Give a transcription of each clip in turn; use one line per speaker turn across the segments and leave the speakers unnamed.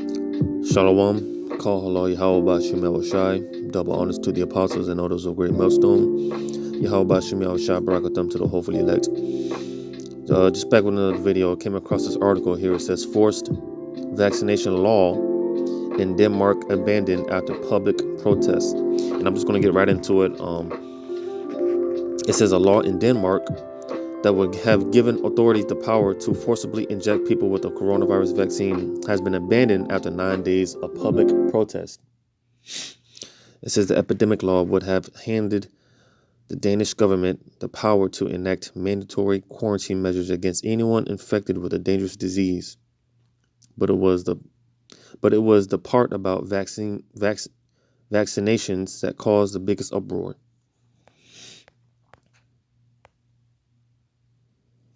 Shalom, call hello, Yahweh Shemel Shai, double honors to the apostles and others of great millstone. Yahweh Shemel Shai, Barakatham to the hopefully elect. Just back with another video, I came across this article here. It says forced vaccination law in Denmark abandoned after public protests. And I'm just going to get right into it. It says a law in Denmark that would have given authorities the power to forcibly inject people with a coronavirus vaccine has been abandoned after 9 days of public protest. It says the epidemic law would have handed the Danish government the power to enact mandatory quarantine measures against anyone infected with a dangerous disease. But it was the part about vaccinations that caused the biggest uproar.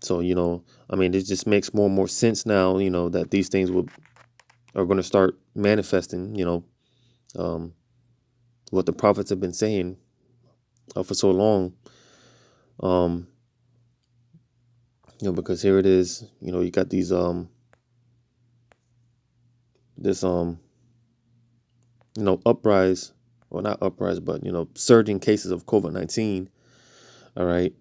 So, it just makes more and more sense now, that these things are going to start manifesting, what the prophets have been saying for so long. Because here it is, you got these, uprise, or not uprise, but, surging cases of COVID-19. All right.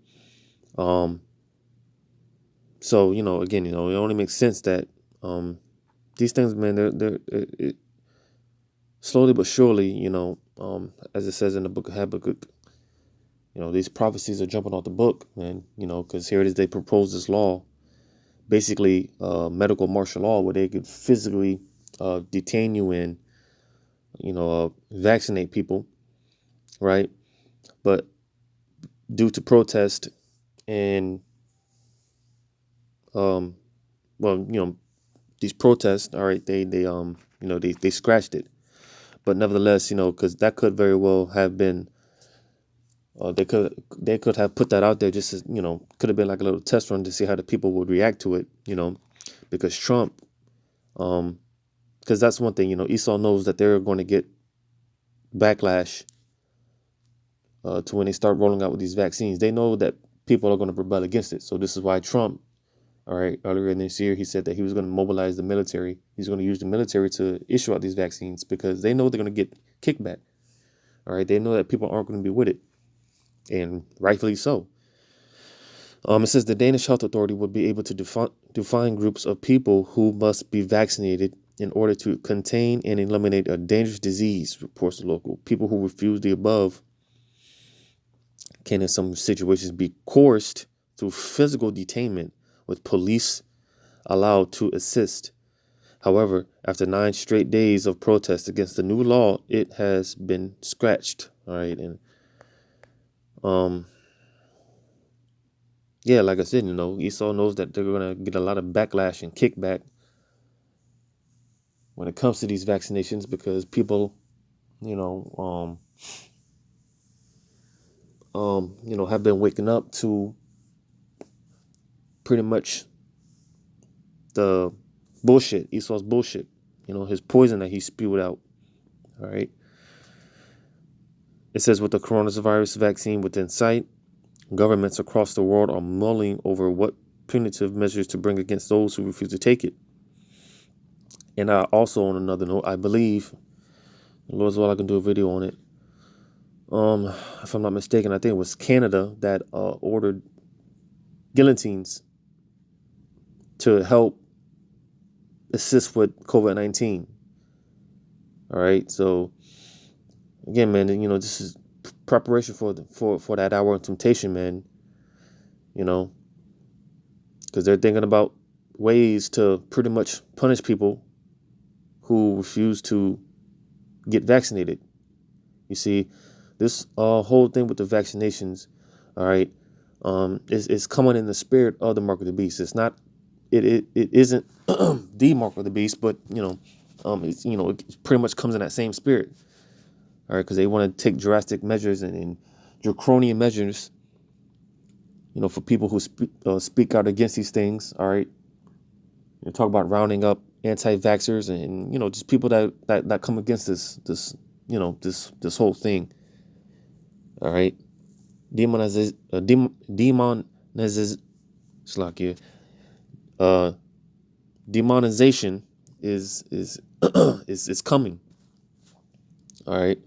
So, again, it only makes sense that, these things, man, they're slowly but surely, as it says in the book of Habakkuk, these prophecies are jumping off the book, man, because here it is, they propose this law, basically medical martial law, where they could physically detain you and, vaccinate people, right? But due to protest and, these protests, all right, they scratched it. But nevertheless, because that could very well have been, they could have put that out there just as, could have been like a little test run to see how the people would react to it, because Trump, because that's one thing, Esau knows that they're going to get backlash to when they start rolling out with these vaccines. They know that people are going to rebel against it. So this is why Trump, all right, earlier in this year, he said that he was going to mobilize the military. He's going to use the military to issue out these vaccines because they know they're going to get kickback. All right, they know that people aren't going to be with it, and rightfully so. It says the Danish Health Authority would be able to define groups of people who must be vaccinated in order to contain and eliminate a dangerous disease, reports the local. People who refuse the above can, in some situations, be coerced through physical detainment, with police allowed to assist. However, after 9 straight days of protest against the new law, it has been scratched. All right, and yeah, like I said, Esau knows that they're gonna get a lot of backlash and kickback when it comes to these vaccinations because people, have been waking up to pretty much the bullshit, Esau's bullshit, his poison that he spewed out. All right. It says with the coronavirus vaccine within sight, governments across the world are mulling over what punitive measures to bring against those who refuse to take it. And I also, on another note, I believe, Lord's will, I can do a video on it. If I'm not mistaken, I think it was Canada that ordered guillotines to help assist with COVID-19. All right, so again, man, this is preparation for that hour of temptation, man. Because they're thinking about ways to pretty much punish people who refuse to get vaccinated. You see, this whole thing with the vaccinations, all right, is coming in the spirit of the mark of the beast. It's not, it isn't the mark of the beast, but it's, it pretty much comes in that same spirit. All right, because they want to take drastic measures and draconian measures, for people who speak out against these things. All right, you talk about rounding up anti-vaxxers and just people that come against this whole thing. All right, demonization is is coming. All right,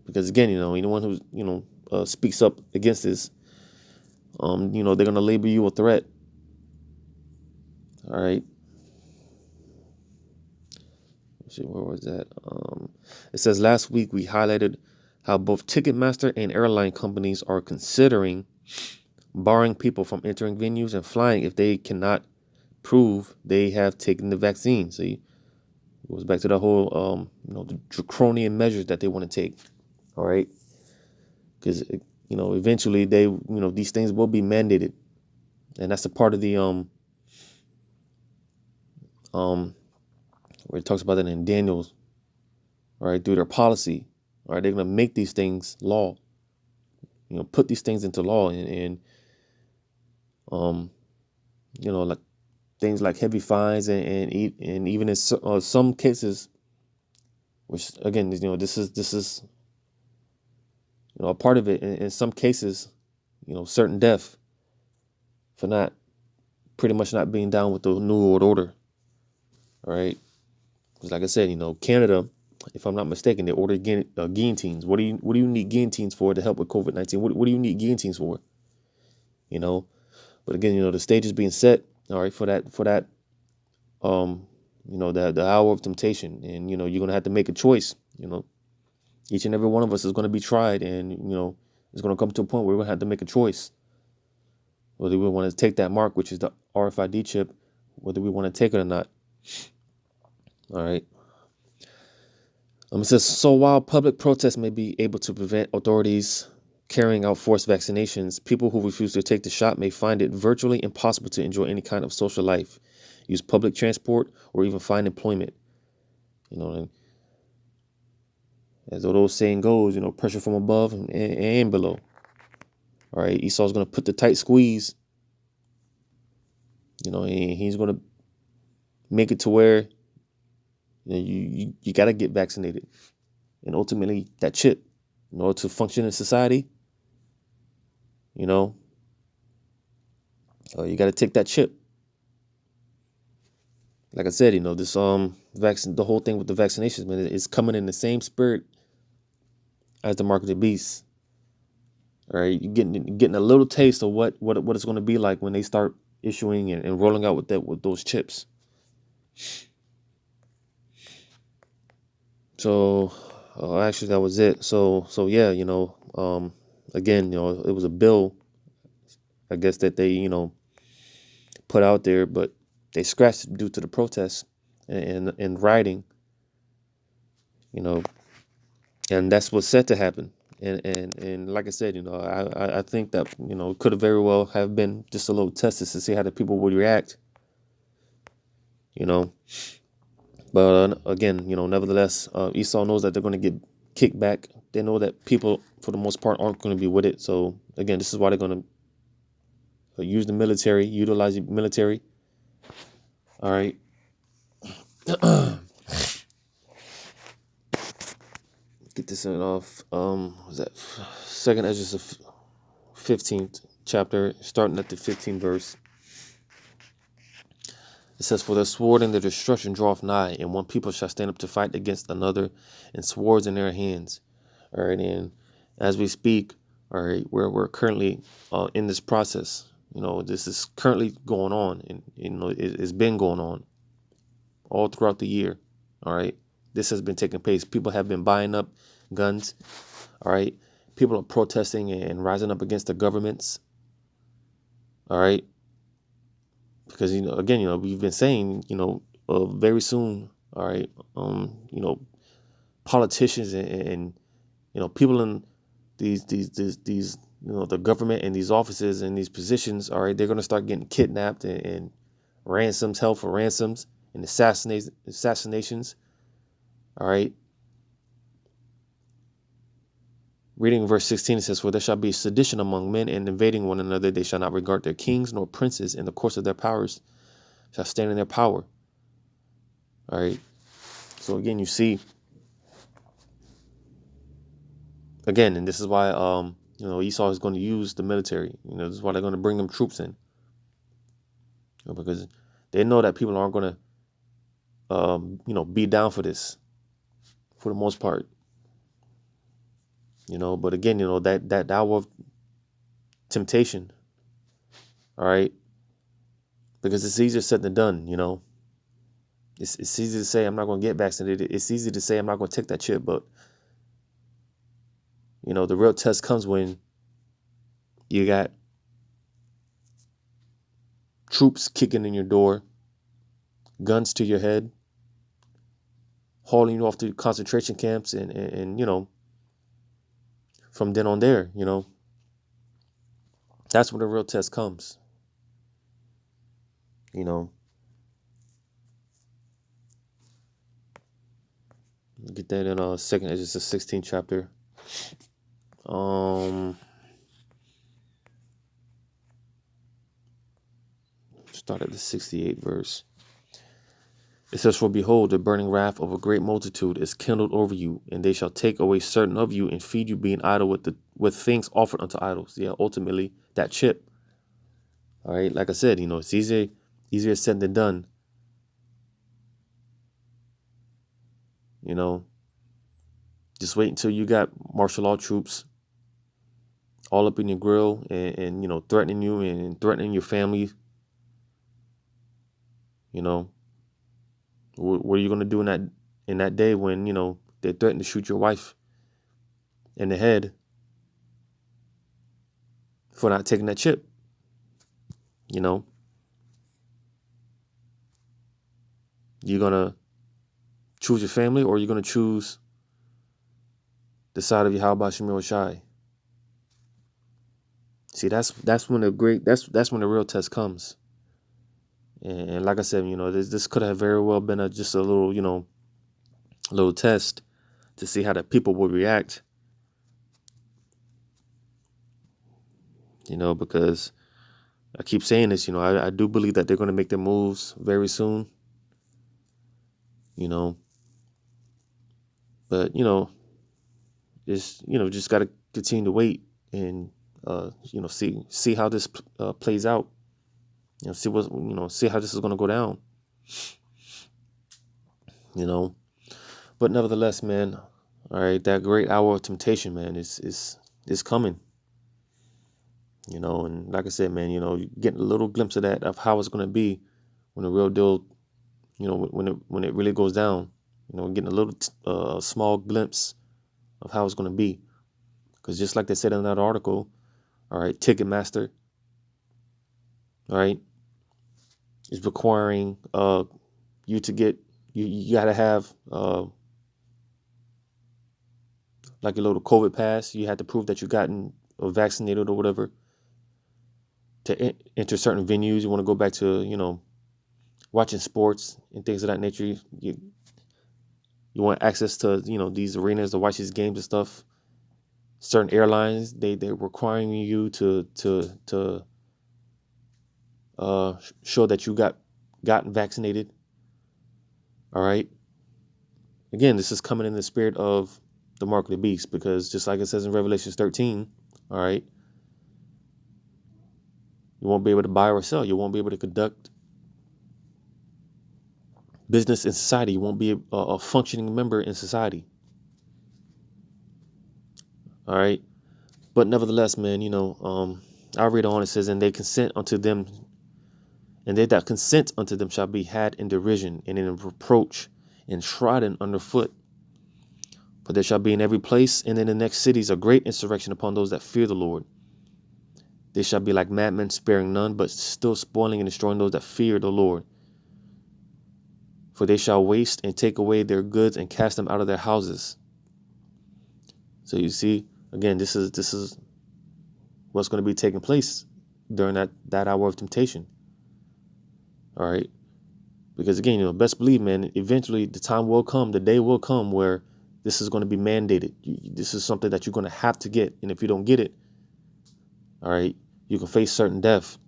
because again, anyone who speaks up against this, they're gonna label you a threat. All right. Let's see, where was that? It says last week we highlighted how both Ticketmaster and airline companies are considering barring people from entering venues and flying if they cannot prove they have taken the vaccine. See, it goes back to the whole, the draconian measures that they want to take. All right, because eventually these things will be mandated, and that's a part of the where it talks about that in Daniel's. All right, through their policy. All right, they're gonna make these things law. Put these things into law, and like things like heavy fines and even in some cases, which again, this is a part of it. In some cases, certain death for not pretty much not being down with the New World Order. All right, because like I said, Canada, if I'm not mistaken, they ordered guillotines. What do you need guillotines for to help with COVID-19? What do you need guillotines for? But again, the stage is being set. All right, for that the hour of temptation, and you're gonna have to make a choice. Each and every one of us is gonna be tried, and it's gonna come to a point where we're gonna have to make a choice whether we want to take that mark, which is the RFID chip, whether we want to take it or not. All right. It says, so while public protests may be able to prevent authorities carrying out forced vaccinations, people who refuse to take the shot may find it virtually impossible to enjoy any kind of social life, use public transport, or even find employment. And as those saying goes, pressure from above and below. All right, Esau's going to put the tight squeeze, and he's going to make it to where you got to get vaccinated. And ultimately, that chip, in order to function in society, you got to take that chip. Like I said, this vaccine, the whole thing with the vaccinations, man, is coming in the same spirit as the mark of the beast. All right, you're getting a little taste of what it's going to be like when they start issuing and rolling out with those chips. So, actually, that was it. So yeah, again, it was a bill, I guess, that they put out there, but they scratched it due to the protests and rioting. And that's what's set to happen. And like I said, I think that it could have very well have been just a little test to see how the people would react. But again, nevertheless, Esau knows that they're going to get kicked back. They know that people, for the most part, aren't going to be with it. So again, this is why they're going to use the military, utilize the military. All right. Get this in off. Was that Second Ezra 15th chapter, starting at the 15th verse. It says, for the sword and the destruction draweth nigh, and one people shall stand up to fight against another, and swords in their hands. All right, and as we speak, all right, we're currently in this process. This is currently going on, and it's been going on all throughout the year. All right, this has been taking place. People have been buying up guns. All right, people are protesting and rising up against the governments. All right. Because, again, we've been saying, very soon, all right, politicians and people in these, the government and these offices and these positions, all right, they're going to start getting kidnapped and ransoms, held for ransoms and assassinations, all right. Reading verse 16, it says, for there shall be sedition among men, and invading one another. They shall not regard their kings nor princes. In the course of their powers shall stand in their power. All right. So again, you see, again, and this is why Esau is going to use the military. This is why they're going to bring them troops in, because they know that people aren't going to be down for this for the most part. But again, that hour of temptation, all right, because it's easier said than done. It's easy to say I'm not going to get vaccinated. It's easy to say I'm not going to take that chip, but the real test comes when you got troops kicking in your door, guns to your head, hauling you off to concentration camps, and from then on there, that's when the real test comes. Get that in second Ezra, the 16th chapter. Start at the 68th verse. It says, "For behold, the burning wrath of a great multitude is kindled over you, and they shall take away certain of you and feed you, being idle with things offered unto idols." Yeah, ultimately that chip. All right, like I said, it's easier said than done. Just wait until you got martial law troops all up in your grill and threatening you and threatening your family. What are you going to do in that day when they threaten to shoot your wife in the head for not taking that chip? You're going to choose your family, or you're going to choose the side of Yahweh Shemir Shai. See, that's when that's when the real test comes. And like I said, this could have very well been just a little test to see how the people would react. Because I keep saying this, I do believe that they're going to make their moves very soon. But just got to continue to wait and see how this plays out. See how this is going to go down. But nevertheless, man, all right, that great hour of temptation, man, is coming. And like I said, man, you getting a little glimpse of that, of how it's going to be when the real deal, when it really goes down. Getting a little small glimpse of how it's going to be. Because just like they said in that article, all right, Ticketmaster, all right, is requiring you to get, you got to have like a little COVID pass. You had to prove that you gotten vaccinated or whatever to enter certain venues. You want to go back to, watching sports and things of that nature. You want access to, these arenas to watch these games and stuff. Certain airlines, they're requiring you to show that you gotten vaccinated. All right. Again, this is coming in the spirit of the mark of the beast, because just like it says in Revelation 13, all right, you won't be able to buy or sell. You won't be able to conduct business in society. You won't be a functioning member in society. All right. But nevertheless, man, I'll read on. It says, "And they consent unto them, and they that consent unto them shall be had in derision and in reproach and trodden underfoot. For there shall be in every place and in the next cities a great insurrection upon those that fear the Lord. They shall be like madmen, sparing none, but still spoiling and destroying those that fear the Lord. For they shall waste and take away their goods and cast them out of their houses." So you see, again, this is what's going to be taking place during that hour of temptation. All right. Because again, best believe, man, eventually the time will come, the day will come where this is going to be mandated. This is something that you're going to have to get. And if you don't get it, all right, you can face certain death.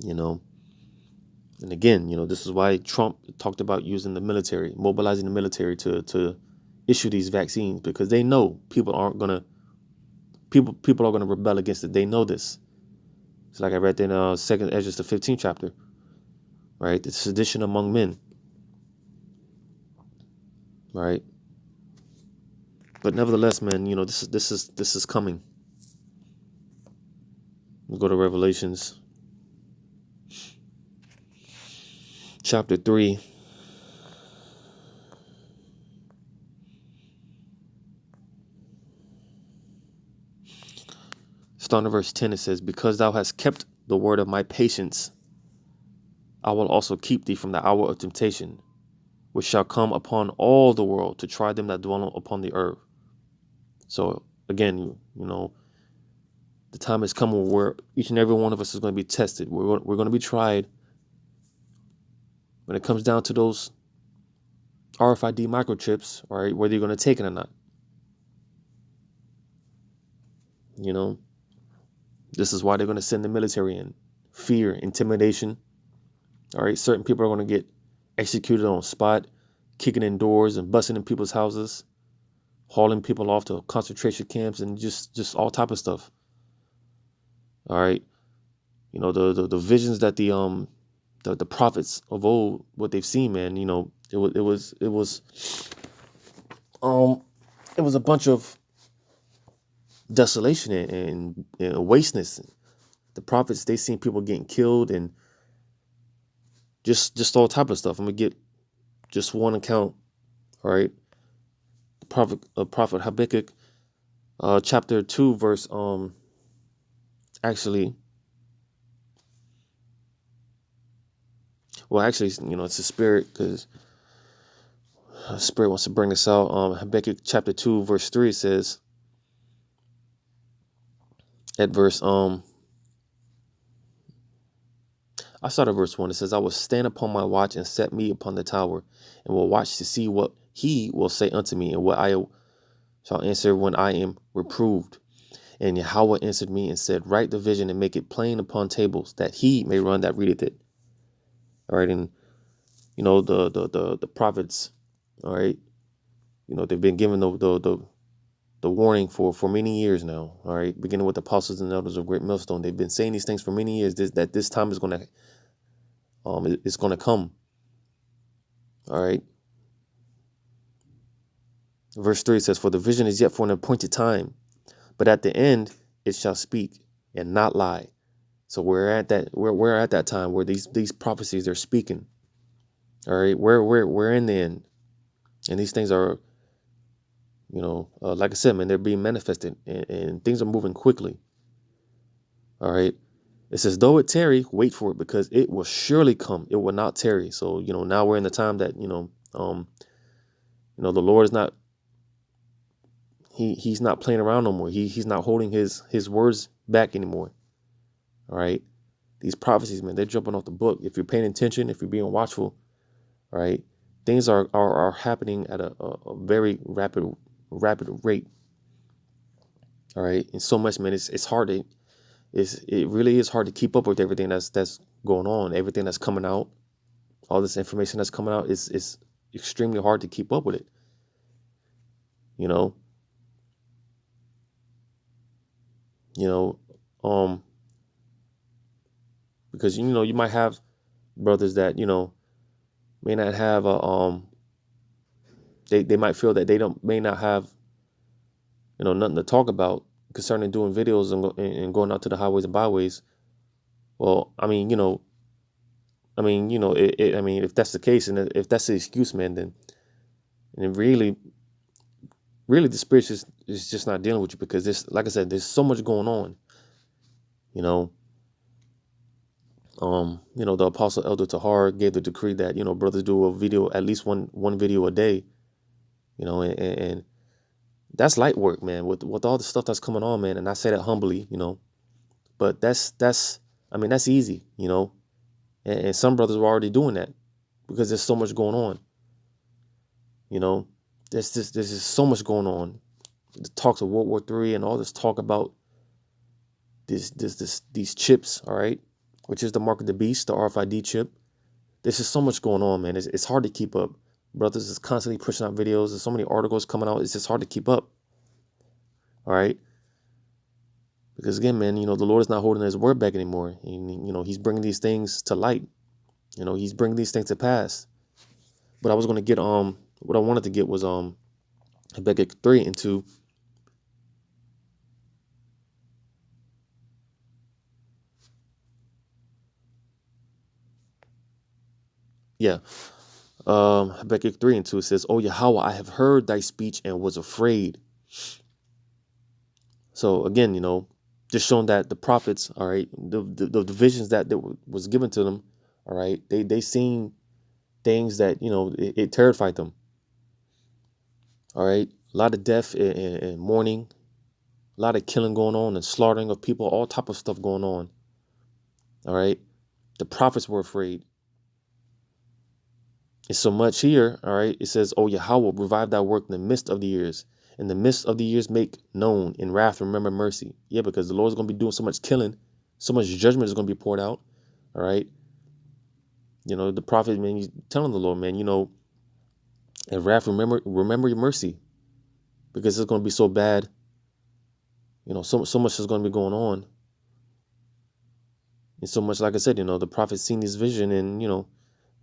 And again, this is why Trump talked about using the military, mobilizing the military to issue these vaccines, because they know people are going to rebel against it. They know this. It's like I read in 2nd Ezra, the 15th chapter. right? The sedition among men, right? But nevertheless, man, this is coming. We'll go to Revelations chapter 3. Starting at verse 10, it says, "Because thou hast kept the word of my patience, I will also keep thee from the hour of temptation, which shall come upon all the world to try them that dwell upon the earth." So again, the time is coming where each and every one of us is going to be tested. We're going to be tried when it comes down to those RFID microchips, right? Whether you're going to take it or not. This is why they're going to send the military in. Fear, intimidation. All right, certain people are going to get executed on spot, kicking in doors and busting in people's houses, hauling people off to concentration camps, and just all type of stuff. All right, the visions that the prophets of old, what they've seen, man. It was a bunch of desolation and wasteness. The prophets, they seen people getting killed and just all type of stuff. I'm gonna get just one account. All right, the prophet Habakkuk, chapter 2, verse actually, it's a spirit, because spirit wants to bring us out. Habakkuk chapter 2, verse 3 says, at verse I start at verse 1. It says, "I will stand upon my watch and set me upon the tower, and will watch to see what he will say unto me, and what I shall answer when I am reproved. And Yahweh answered me and said, Write the vision and make it plain upon tables, that he may run that readeth it." All right, and the prophets, all right, they've been given the warning for many years now. All right, beginning with the apostles and elders of Great Millstone, they've been saying these things for many years. That this time is going to it's going to come. All right. Verse 3 says, "For the vision is yet for an appointed time, but at the end it shall speak and not lie." So we're at that time where these prophecies are speaking. All right, we're in the end, and these things are, like I said, man, they're being manifested, and things are moving quickly. All right, it says, "Though it tarry, wait for it, because it will surely come; it will not tarry." So now we're in the time that the Lord is not. He's not playing around no more. He's not holding his words back anymore. All right, these prophecies, man, they're jumping off the book. If you're paying attention, if you're being watchful, all right, things are happening at a very rapid rate. All right, and so much, man, it's hard to it really is hard to keep up with everything that's going on, everything that's coming out, all this information that's coming out. Is extremely hard to keep up with it. You know, you know, because you might have brothers that may not have a they might feel that they may not have nothing to talk about concerning doing videos and going out to the highways and byways. Well, I mean, I mean, if that's the case, and if that's the excuse, man, then and really the spirit is just not dealing with you, because there's, like I said, there's so much going on. The Apostle Elder Tahar gave the decree that brothers do a video, at least one video a day. And that's light work, man. With all the stuff that's coming on, man. And I say that humbly, but that's I mean, that's easy, and some brothers are already doing that because there's so much going on. There's just so much going on. The talks of World War III and all this talk about these chips, all right, which is the mark of the beast, the RFID chip. There's just so much going on, man. It's hard to keep up. Brothers is constantly pushing out videos. There's so many articles coming out. It's just hard to keep up. All right. Because again, man, the Lord is not holding his word back anymore. And, he's bringing these things to light. He's bringing these things to pass. But I was going to get what I wanted to get was Habakkuk 3 and 2. Yeah. Habakkuk 3 and 2 says, "O Yahweh, I have heard thy speech and was afraid." So again, just showing that the prophets, all right, the visions that was given to them, all right, they seen things that it terrified them. All right, a lot of death and mourning, a lot of killing going on and slaughtering of people, all type of stuff going on. All right, the prophets were afraid. It's so much here, all right, it says, "Oh Yahweh, revive thy work in the midst of the years. In the midst of the years make known, in wrath remember mercy." Yeah, because the Lord's going to be doing so much killing, so much judgment is going to be poured out, all right? The prophet, man, he's telling the Lord, man, in wrath remember your mercy, because it's going to be so bad, so much is going to be going on. And so much, like I said, the prophet seen this vision, and,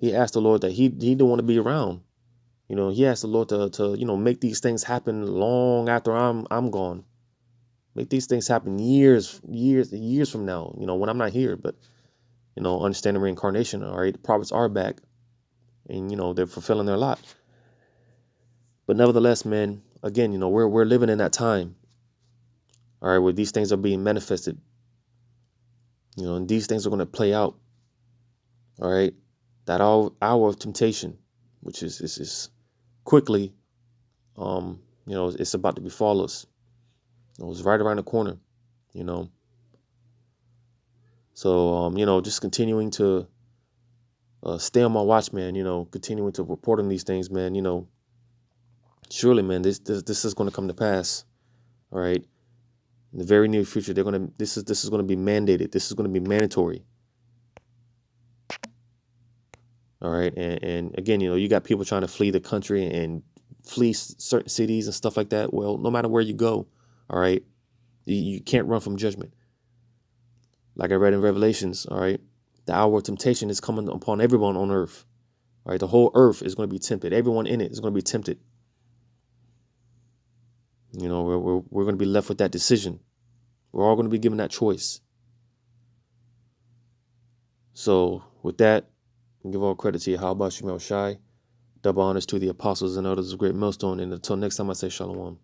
he asked the Lord that he didn't want to be around. He asked the Lord to make these things happen long after I'm gone. Make these things happen years from now, when I'm not here. But, understanding reincarnation, all right, the prophets are back, and, they're fulfilling their lot. But nevertheless, man, again, we're living in that time, all right, where these things are being manifested, and these things are going to play out, all right. That hour of temptation, which is quickly, it's about to befall us. It's right around the corner, So, just continuing to stay on my watch, man. Continuing to report on these things, man. Surely, man, this is going to come to pass. All right, in the very near future, this is going to be mandated. This is going to be mandatory. All right, and again, you got people trying to flee the country and flee certain cities and stuff like that. Well, no matter where you go, all right, you can't run from judgment. Like I read in Revelations, all right, the hour of temptation is coming upon everyone on earth. All right, the whole earth is going to be tempted. Everyone in it is going to be tempted. We're going to be left with that decision. We're all going to be given that choice. So with that, give all credit to Yahweh Shai. Double honors to the apostles and elders of Great Millstone. And until next time, I say shalom.